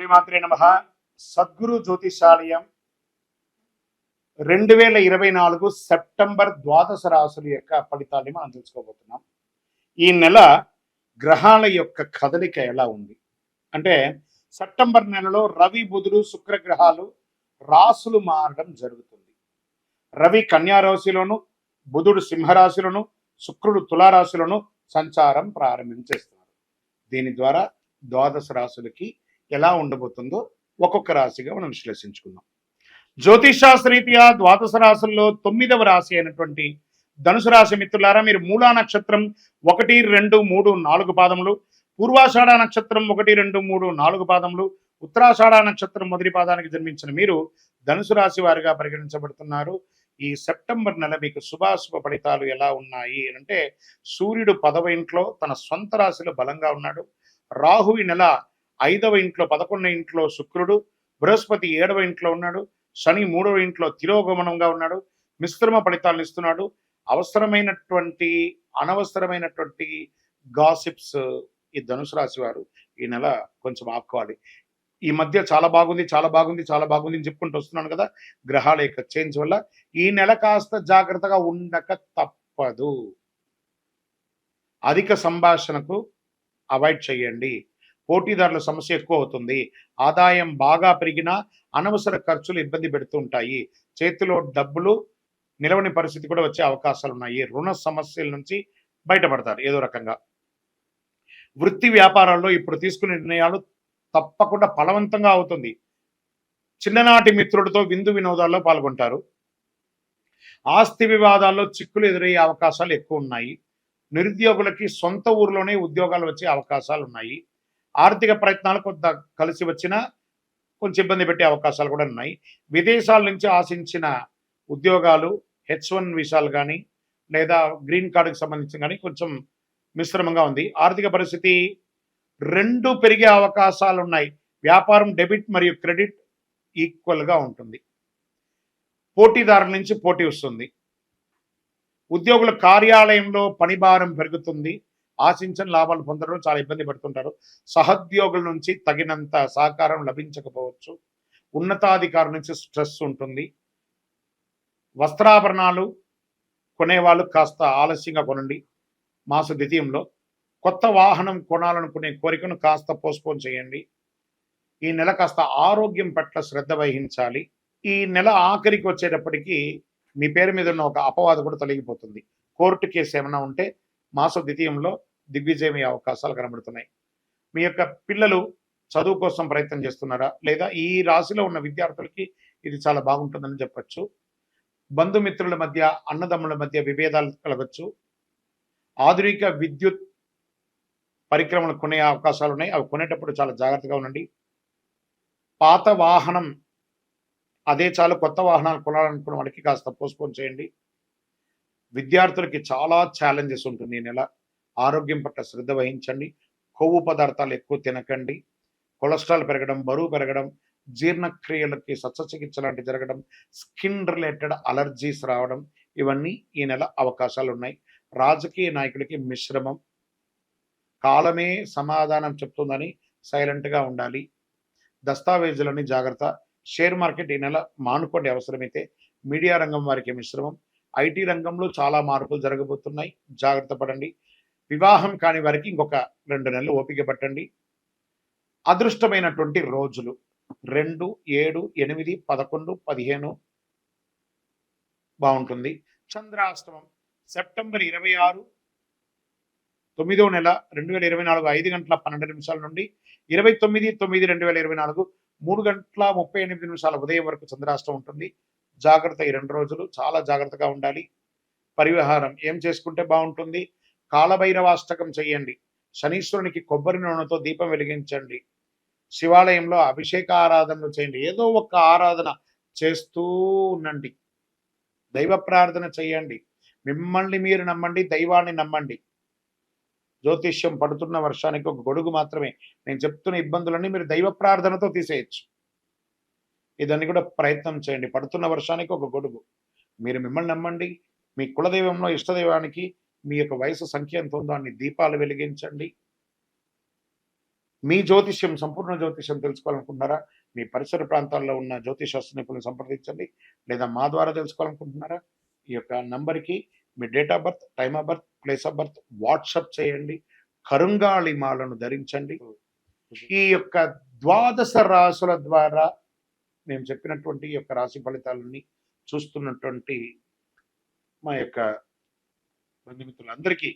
శ్రీమాత్రే నమః. సద్గురు జ్యోతిషాలయం 2024 సెప్టెంబర్ ద్వాదశ రాశుల యొక్క ఫలితాన్ని మనం తెలుసుకోబోతున్నాం. ఈ నెల గ్రహాల యొక్క కదలిక ఎలా ఉంది అంటే, సెప్టెంబర్ నెలలో రవి, బుధుడు, శుక్ర గ్రహాలు రాశులు మారడం జరుగుతుంది. రవి కన్యా రాశిలోను, బుధుడు సింహరాశిలోను, శుక్రుడు తులారాశిలోను సంచారం ప్రారంభించేస్తున్నారు. దీని ద్వారా ద్వాదశ రాశులకి ఎలా ఉండబోతుందో ఒక్కొక్క రాశిగా మనం విశ్లేషించుకుందాం. జ్యోతిషాస్త్రరీత్యా ద్వాదశ రాశుల్లో 9వ రాశి అయినటువంటి ధనుసు రాశి మిత్రులారా, మీరు మూలా నక్షత్రం 1, 2, 3, 4 పాదములు, పూర్వాషాఢ నక్షత్రం 1, 2, 3, 4 పాదములు, ఉత్తరాషాఢ నక్షత్రం మొదటి పాదానికి జన్మించిన మీరు ధనుసు రాశి వారిగా పరిగణించబడుతున్నారు. ఈ సెప్టెంబర్ నెల మీకు శుభాశుభ ఫలితాలు ఎలా ఉన్నాయి అంటే, సూర్యుడు 10వ ఇంట్లో తన సొంత రాశిలో బలంగా ఉన్నాడు. రాహు ఈ నెల 5వ ఇంట్లో, 11వ ఇంట్లో శుక్రుడు, బృహస్పతి 7వ ఇంట్లో ఉన్నాడు, శని 3వ ఇంట్లో తిరోగమనంగా ఉన్నాడు. మిశ్రమ ఫలితాలను ఇస్తున్నాడు. అవసరమైనటువంటి అనవసరమైనటువంటి గాసిప్స్ ఈ ధనుసు రాశి వారు ఈ నెల కొంచెం ఆపుకోవాలి. ఈ మధ్య చాలా బాగుంది, చాలా బాగుంది, చాలా బాగుంది అని చెప్పుకుంటూ వస్తున్నాను కదా, గ్రహాల యొక్క చేంజ్ వల్ల ఈ నెల కాస్త జాగ్రత్తగా ఉండక తప్పదు. అధిక సంభాషణకు అవాయిడ్ చేయండి. పోటీదారుల సమస్య ఎక్కువ అవుతుంది. ఆదాయం బాగా పెరిగినా అనవసర ఖర్చులు ఇబ్బంది పెడుతూ ఉంటాయి. చేతిలో డబ్బులు నిలవని పరిస్థితి కూడా వచ్చే అవకాశాలు ఉన్నాయి. రుణ సమస్యల నుంచి బయటపడతారు ఏదో రకంగా. వృత్తి వ్యాపారాల్లో ఇప్పుడు తీసుకునే నిర్ణయాలు తప్పకుండా ఫలవంతంగా అవుతుంది. చిన్ననాటి మిత్రుడితో విందు వినోదాల్లో పాల్గొంటారు. ఆస్తి వివాదాల్లో చిక్కులు ఎదురయ్యే అవకాశాలు ఎక్కువ ఉన్నాయి. నిరుద్యోగులకి సొంత ఊరిలోనే ఉద్యోగాలు వచ్చే అవకాశాలు ఉన్నాయి. ఆర్థిక ప్రయత్నాలు కొంత కలిసి వచ్చినా కొంచెం ఇబ్బంది పెట్టే అవకాశాలు కూడా ఉన్నాయి. విదేశాల నుంచి ఆశించిన ఉద్యోగాలు, H1 వీసాలు కానీ లేదా గ్రీన్ కార్డుకి సంబంధించి కానీ కొంచెం మిశ్రమంగా ఉంది. ఆర్థిక పరిస్థితి 2 పెరిగే అవకాశాలు ఉన్నాయి. వ్యాపారం డెబిట్ మరియు క్రెడిట్ ఈక్వల్గా ఉంటుంది. పోటీదారుల నుంచి పోటీ వస్తుంది. ఉద్యోగుల కార్యాలయంలో పని భారం పెరుగుతుంది. ఆశించిన లాభాలు పొందడం చాలా ఇబ్బంది పడుతుంటారు. సహోద్యోగుల నుంచి తగినంత సహకారం లభించకపోవచ్చు. ఉన్నతాధికారుల నుంచి స్ట్రెస్ ఉంటుంది. వస్త్రాభరణాలు కొనేవాళ్ళు కాస్త ఆలస్యంగా కొనండి మాస ద్వితీయంలో. కొత్త వాహనం కొనాలనుకునే కోరికను కాస్త పోస్ట్పోన్ చేయండి. ఈ నెల కాస్త ఆరోగ్యం పట్ల శ్రద్ధ వహించాలి. ఈ నెల ఆఖరికి వచ్చేటప్పటికి మీ పేరు మీద ఉన్న ఒక అపవాదు కూడా తొలగిపోతుంది. కోర్టు కేసు ఏమైనా ఉంటే మాస ద్వితీయంలో దిగ్విజయమయ్యే అవకాశాలు కనబడుతున్నాయి. మీ యొక్క పిల్లలు చదువు కోసం ప్రయత్నం చేస్తున్నారా, లేదా ఈ రాశిలో ఉన్న విద్యార్థులకి ఇది చాలా బాగుంటుందని చెప్పచ్చు. బంధుమిత్రుల మధ్య, అన్నదమ్ముల మధ్య విభేదాలు కలగచ్చు. ఆధునిక విద్యుత్ పరిక్రమలు కొనే అవకాశాలు ఉన్నాయి. అవి కొనేటప్పుడు చాలా జాగ్రత్తగా ఉండండి. పాత వాహనం అదే చాలు, కొత్త వాహనాలు కొనాలనుకున్న వాడికి కాస్త పోస్ట్పోన్ చేయండి. విద్యార్థులకి చాలా ఛాలెంజెస్ ఉంటుంది ఈ నెల. ఆరోగ్యం పట్ల శ్రద్ధ వహించండి. కొవ్వు పదార్థాలు ఎక్కువ తినకండి. కొలెస్ట్రాల్ పెరగడం, బరువు పెరగడం, జీర్ణక్రియలకి శస్త్రచికిత్స లాంటివి జరగడం, స్కిన్ రిలేటెడ్ అలర్జీస్ రావడం, ఇవన్నీ ఈ నెల అవకాశాలు ఉన్నాయి. రాజకీయ నాయకులకి మిశ్రమం. కాలమే సమాధానం చెప్తుందని సైలెంట్గా ఉండాలి. దస్తావేజులని జాగ్రత్త. షేర్ మార్కెట్ ఈ నెల మానుకోండి అవసరమైతే. మీడియా రంగం వారికి మిశ్రమం. ఐటీ రంగంలో చాలా మార్పులు జరగబోతున్నాయి, జాగ్రత్త పడండి. వివాహం కాని వారికి ఇంకొక 2 నెలలు ఓపిక పట్టండి. అదృష్టమైనటువంటి రోజులు 2, 7, 8, 11, 15 బాగుంటుంది. చంద్రాష్టమం సెప్టెంబర్ 26, 9వ నెల 2024 5 గంటల 12 నిమిషాల నుండి 29/9/2024 3 గంటల 38 నిమిషాల ఉదయం వరకు చంద్రాష్టమం ఉంటుంది. జాగ్రత్త. ఈ 2 రోజులు చాలా జాగ్రత్తగా ఉండాలి. పరిహారం ఏం చేసుకుంటే బాగుంటుంది? కాలభైరవాష్టకం చేయండి. శనీశ్వరునికి కొబ్బరి నూనెతో దీపం వెలిగించండి. శివాలయంలో అభిషేక ఆరాధనలు చేయండి. ఏదో ఒక ఆరాధన చేస్తూ ఉండండి. దైవ ప్రార్థన చేయండి. మిమ్మల్ని మీరు నమ్మండి, దైవాన్ని నమ్మండి. జ్యోతిష్యం పడుతున్న వర్షానికి ఒక గొడుగు మాత్రమే. నేను చెప్తున్న ఇబ్బందులన్నీ మీరు దైవ ప్రార్థనతో తీసేయచ్చు. ఇదాన్ని కూడా ప్రయత్నం చేయండి. పడుతున్న వర్షానికి ఒక గొడుగు. మీరు మిమ్మల్ని నమ్మండి. మీ కులదైవంలో ఇష్టదైవానికి మీ యొక్క వయసు సంఖ్య ఎంత ఉందో అన్ని దీపాలు వెలిగించండి. మీ జ్యోతిష్యం, సంపూర్ణ జ్యోతిష్యం తెలుసుకోవాలనుకుంటున్నారా? మీ పరిసర ప్రాంతాల్లో ఉన్న జ్యోతిష్ శాస్త్ర నిపుణులను సంప్రదించండి. లేదా మా ద్వారా తెలుసుకోవాలనుకుంటున్నారా? ఈ యొక్క నంబర్‌కి మీ date of birth, time of birth, place of birth WhatsApp చేయండి. కరుంగాళి మాలను ధరించండి. ఈ యొక్క ద్వాదశ రాసుల ద్వారా మేము చెప్పినటువంటి ఈ యొక్క రాశి ఫలితాలని చూస్తున్నటువంటి మా యొక్క బంధుమిత్రులందరికీ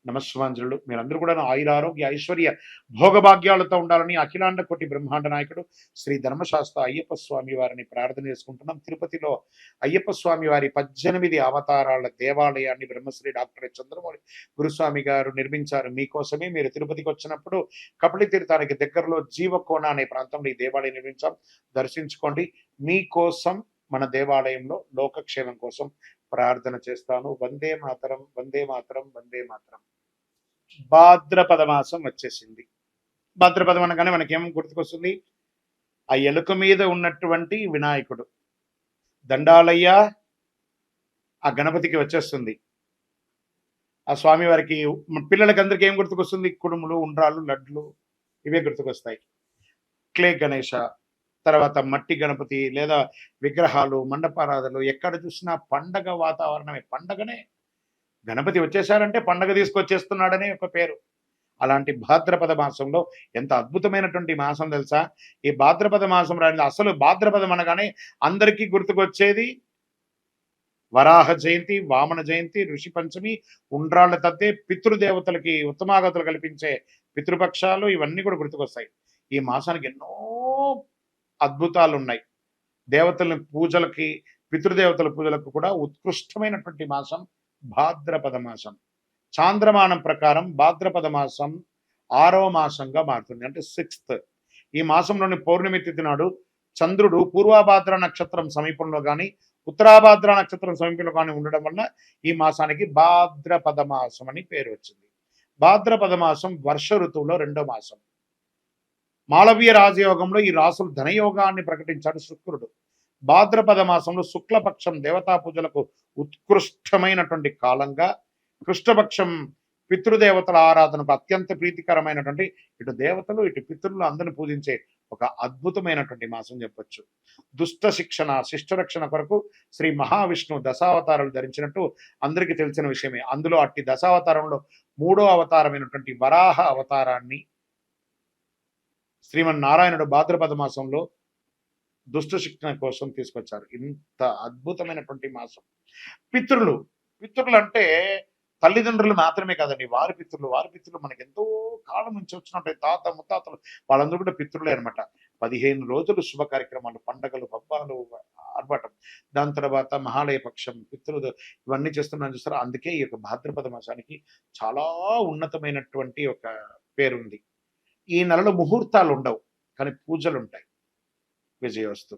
నమస్సుమాంజలులు. మీరందరూ కూడా ఆయుర ఆరోగ్య ఐశ్వర్య భోగభాగ్యాలతో ఉండాలని అఖిలాండ కోటి బ్రహ్మాండ నాయకుడు శ్రీ ధర్మశాస్త్ర అయ్యప్ప స్వామి వారిని ప్రార్థన చేసుకుంటున్నాం. తిరుపతిలో అయ్యప్ప స్వామి వారి 18 అవతారాల దేవాలయాన్ని బ్రహ్మశ్రీ డాక్టర్ చంద్రమౌళి గురుస్వామి గారు నిర్మించారు. మీకోసమే మీరు తిరుపతికి వచ్చినప్పుడు కపిలి తీర్థానికి దగ్గరలో జీవకోన అనే ప్రాంతంలో ఈ దేవాలయం నిర్మించాం. దర్శించుకోండి. మీకోసం మన దేవాలయంలో లోకక్షేమం కోసం ప్రార్థన చేస్తాను. వందే మాతరం, వందే మాతరం, వందే మాతరం. భాద్రపద మాసం వచ్చేసింది. భాద్రపదం అనగానే మనకేం గుర్తుకొస్తుంది? ఆ ఎలుక మీద ఉన్నటువంటి వినాయకుడు, దండాలయ్య ఆ గణపతికి వచ్చేస్తుంది. ఆ స్వామి వారికి పిల్లలకి అందరికి ఏం గుర్తుకొస్తుంది? కుడుములు, ఉండ్రాళ్ళు, లడ్లు ఇవే గుర్తుకొస్తాయి. క్లే గణేష, తర్వాత మట్టి గణపతి లేదా విగ్రహాలు, మండపారాధనలు, ఎక్కడ చూసినా పండగ వాతావరణమే. పండగనే, గణపతి వచ్చేసారంటే పండగ తీసుకొచ్చేస్తున్నాడనే ఒక పేరు. అలాంటి భాద్రపద మాసంలో ఎంత అద్భుతమైనటువంటి మాసం తెలుసా? ఈ భాద్రపద మాసం రాని అసలు భాద్రపదం అనగానే అందరికీ గుర్తుకొచ్చేది వరాహ జయంతి, వామన జయంతి, ఋషి పంచమి, ఉండ్రాళ్ల తద్దే, పితృదేవతలకి ఉత్తమాగతులు కల్పించే పితృపక్షాలు, ఇవన్నీ కూడా గుర్తుకొస్తాయి. ఈ మాసానికి ఎన్నో అద్భుతాలు ఉన్నాయి. దేవతల పూజలకి, పితృదేవతల పూజలకు కూడా ఉత్కృష్టమైనటువంటి మాసం భాద్రపద మాసం. చాంద్రమానం ప్రకారం భాద్రపద మాసం 6వ మాసంగా మారుతుంది, అంటే 6th. ఈ మాసంలోని పౌర్ణమి తిథి నాడు చంద్రుడు పూర్వభాద్ర నక్షత్రం సమీపంలో కానీ ఉత్తరాభాద్ర నక్షత్రం సమీపంలో కానీ ఉండడం వల్ల ఈ మాసానికి భాద్రపద మాసం అని పేరు వచ్చింది. భాద్రపద మాసం వర్ష ఋతువులో 2వ మాసం. మాళవీయ రాజయోగంలో ఈ రాసులు ధనయోగాన్ని ప్రకటించాడు శుక్రుడు. భాద్రపద మాసంలో శుక్లపక్షం దేవతా పూజలకు ఉత్కృష్టమైనటువంటి కాలంగా, కృష్ణపక్షం పితృదేవతల ఆరాధనకు అత్యంత ప్రీతికరమైనటువంటి ఇటు దేవతలు ఇటు పితృలు అందరిని పూజించే ఒక అద్భుతమైనటువంటి మాసం చెప్పొచ్చు. దుష్ట శిక్షణ, శిష్టరక్షణ కొరకు శ్రీ మహావిష్ణు దశావతారాలు ధరించినట్టు అందరికీ తెలిసిన విషయమే. అందులో అట్టి దశావతారంలో 3వ అవతారమైనటువంటి వరాహ అవతారాన్ని శ్రీమన్నారాయణుడు భాద్రపద మాసంలో దుష్ట శిక్షణ కోసం తీసుకొచ్చారు. ఇంత అద్భుతమైనటువంటి మాసం. పితృలు, పితృలు అంటే తల్లిదండ్రులు మాత్రమే కాదండి, వారి పితృలు మనకి ఎంతో కాలం నుంచి వచ్చినట్టు తాత ముత్తాతలు, వాళ్ళందరూ కూడా పితృలే అనమాట. 15 రోజులు శుభ కార్యక్రమాలు, పండగలు, పబ్బాలు, ఆర్భాటం. దాని తర్వాత మహాలయ పక్షం, పితృలు, ఇవన్నీ చేస్తున్నాను చూస్తారా. అందుకే ఈ యొక్క భాద్రపద మాసానికి చాలా ఉన్నతమైనటువంటి ఒక పేరుంది. ఈ నెలలో ముహూర్తాలు ఉండవు, కానీ పూజలు ఉంటాయి. విజయోస్తు.